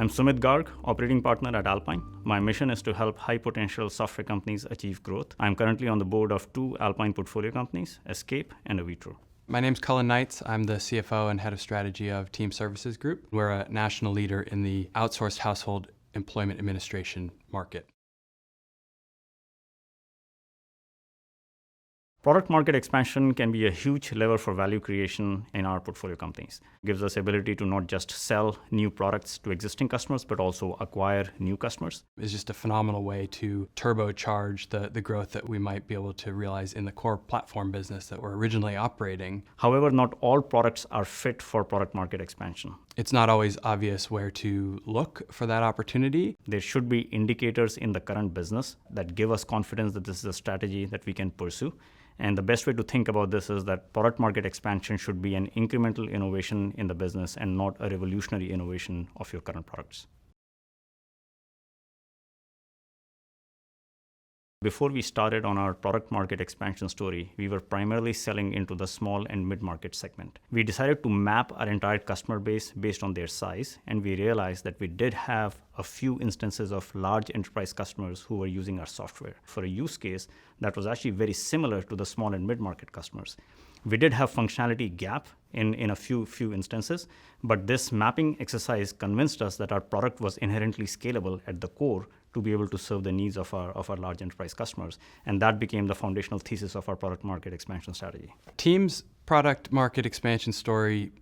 I'm Sumit Garg, operating partner at Alpine. My mission is to help high-potential software companies achieve growth. I'm currently on the board of two Alpine portfolio companies, Escape and Avitro. My name's Cullen Knights. I'm the CFO and head of strategy of Team Services Group. We're a national leader in the outsourced household employment administration market. Product market expansion can be a huge lever for value creation in our portfolio companies. It gives us ability to not just sell new products to existing customers, but also acquire new customers. It's just a phenomenal way to turbocharge the growth that we might be able to realize in the core platform business that we're originally operating. However, not all products are fit for product market expansion. It's not always obvious where to look for that opportunity. There should be indicators in the current business that give us confidence that this is a strategy that we can pursue. And the best way to think about this is that product market expansion should be an incremental innovation in the business and not a revolutionary innovation of your current products. Before we started on our product market expansion story, we were primarily selling into the small and mid-market segment. We decided to map our entire customer base based on their size, and we realized that we did have a few instances of large enterprise customers who were using our software for a use case that was actually very similar to the small and mid-market customers. We did have functionality gap in a few instances, but this mapping exercise convinced us that our product was inherently scalable at the core to be able to serve the needs of our large enterprise customers. And that became the foundational thesis of our product market expansion strategy. Team's product market expansion story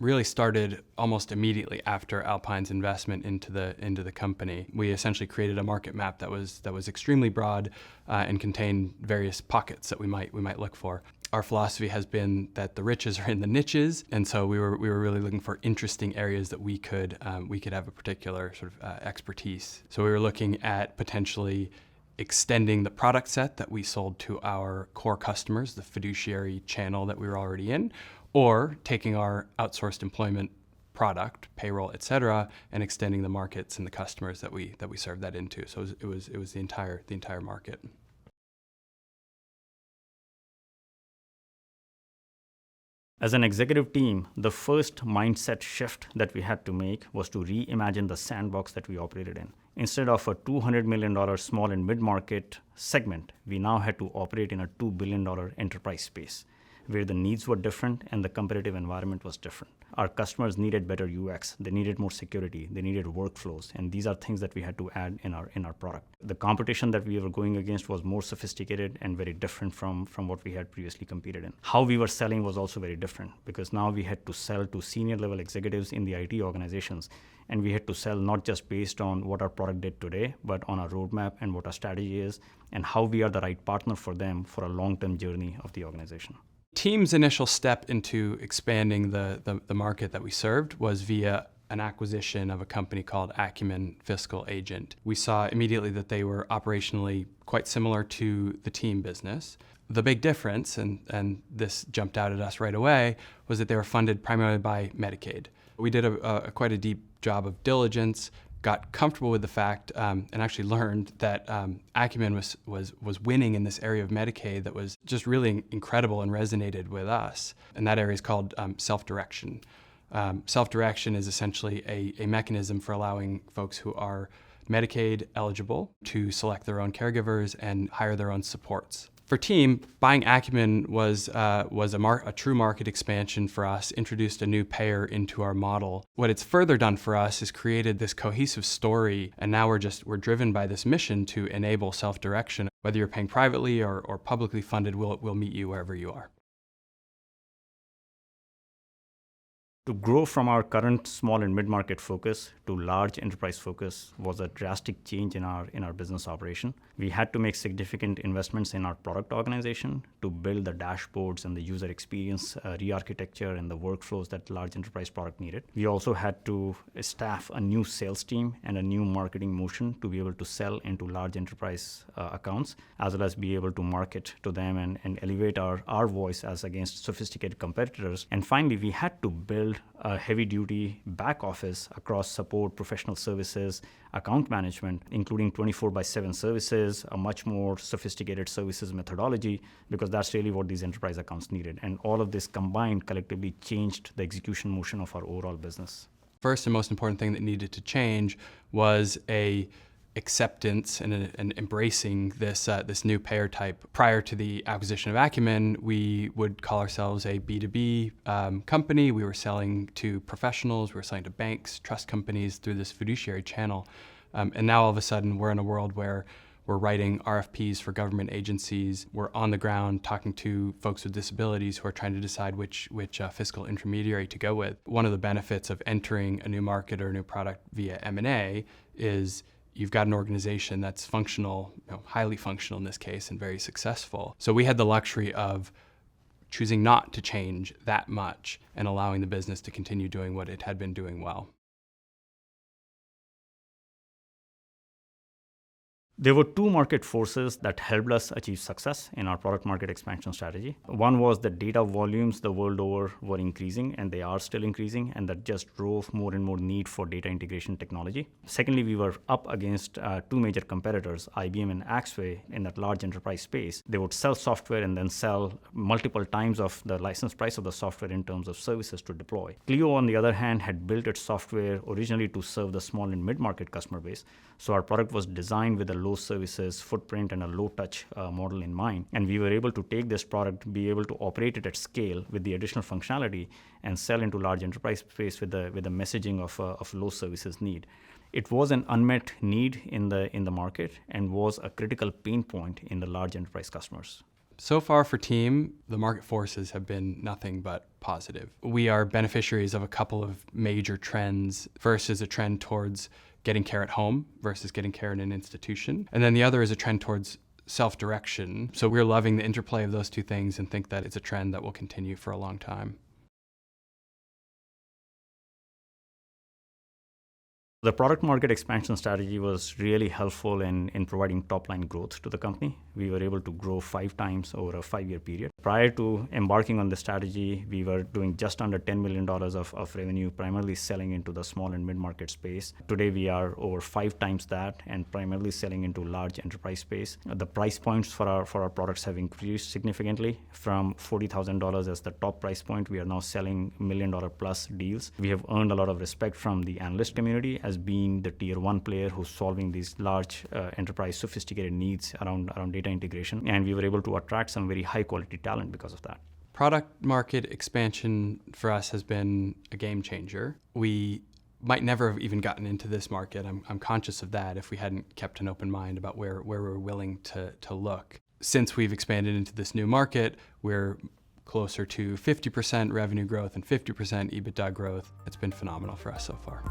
really started almost immediately after Alpine's investment into the company. We essentially created a market map that was extremely broad and contained various pockets that we might look for. Our philosophy has been that the riches are in the niches, and so we were really looking for interesting areas that we could have a particular sort of expertise. So we were looking at potentially extending the product set that we sold to our core customers, the fiduciary channel that we were already in, or taking our outsourced employment product, payroll, et cetera, and extending the markets and the customers that we served that into. So it was the entire market. As an executive team, the first mindset shift that we had to make was to reimagine the sandbox that we operated in. Instead of a $200 million small and mid-market segment, we now had to operate in a $2 billion enterprise space, where the needs were different and the competitive environment was different. Our customers needed better UX, they needed more security, they needed workflows, and these are things that we had to add in our product. The competition that we were going against was more sophisticated and very different from what we had previously competed in. How we were selling was also very different, because now we had to sell to senior level executives in the IT organizations, and we had to sell not just based on what our product did today, but on our roadmap and what our strategy is, and how we are the right partner for them for a long-term journey of the organization. Team's initial step into expanding the market that we served was via an acquisition of a company called Acumen Fiscal Agent. We saw immediately that they were operationally quite similar to the Team business. The big difference, and this jumped out at us right away, was that they were funded primarily by Medicaid. We did quite a deep job of diligence, got comfortable with the fact, and actually learned that Acumen was winning in this area of Medicaid that was just really incredible and resonated with us. And that area is called self-direction. Self-direction is essentially a mechanism for allowing folks who are Medicaid eligible to select their own caregivers and hire their own supports. For Team, buying Acumen was a true market expansion for us, introduced a new payer into our model. What it's further done for us is created this cohesive story, and now we're driven by this mission to enable self-direction. Whether you're paying privately or publicly funded, we'll meet you wherever you are. To grow from our current small and mid-market focus to large enterprise focus was a drastic change in our business operation. We had to make significant investments in our product organization to build the dashboards and the user experience re-architecture and the workflows that large enterprise product needed. We also had to staff a new sales team and a new marketing motion to be able to sell into large enterprise accounts, as well as be able to market to them and elevate our voice as against sophisticated competitors. And finally, we had to build a heavy-duty back office across support, professional services, account management, including 24/7 services, a much more sophisticated services methodology, because that's really what these enterprise accounts needed. And all of this combined collectively changed the execution motion of our overall business. First and most important thing that needed to change was a acceptance and embracing this new payer type. Prior to the acquisition of Acumen, we would call ourselves a B2B company. We were selling to professionals, we were selling to banks, trust companies through this fiduciary channel. And now all of a sudden we're in a world where we're writing RFPs for government agencies. We're on the ground talking to folks with disabilities who are trying to decide which fiscal intermediary to go with. One of the benefits of entering a new market or a new product via M&A is you've got an organization that's functional, highly functional in this case, and very successful. So we had the luxury of choosing not to change that much and allowing the business to continue doing what it had been doing well. There were two market forces that helped us achieve success in our product market expansion strategy. One was the data volumes the world over were increasing, and they are still increasing, and that just drove more and more need for data integration technology. Secondly, we were up against two major competitors, IBM and Axway, in that large enterprise space. They would sell software and then sell multiple times of the license price of the software in terms of services to deploy. Clio, on the other hand, had built its software originally to serve the small and mid-market customer base. So our product was designed with a low services footprint and a low touch model in mind. And we were able to take this product, be able to operate it at scale with the additional functionality and sell into large enterprise space with the messaging of low services need. It was an unmet need in the market and was a critical pain point in the large enterprise customers. So far for Team, the market forces have been nothing but positive. We are beneficiaries of a couple of major trends. First is a trend towards getting care at home versus getting care in an institution. And then the other is a trend towards self-direction. So we're loving the interplay of those two things and think that it's a trend that will continue for a long time. The product market expansion strategy was really helpful in providing top-line growth to the company. We were able to grow 5 times over a 5-year period. Prior to embarking on the strategy, we were doing just under $10 million of revenue, primarily selling into the small and mid-market space. Today, we are over 5 times that and primarily selling into large enterprise space. The price points for our products have increased significantly. From $40,000 as the top price point, we are now selling $1 million plus deals. We have earned a lot of respect from the analyst community as being the tier 1 player who's solving these large enterprise sophisticated needs around data integration. And we were able to attract some very high quality talent because of that. Product market expansion for us has been a game changer. We might never have even gotten into this market. I'm conscious of that if we hadn't kept an open mind about where we're willing to look. Since we've expanded into this new market, we're closer to 50% revenue growth and 50% EBITDA growth. It's been phenomenal for us so far.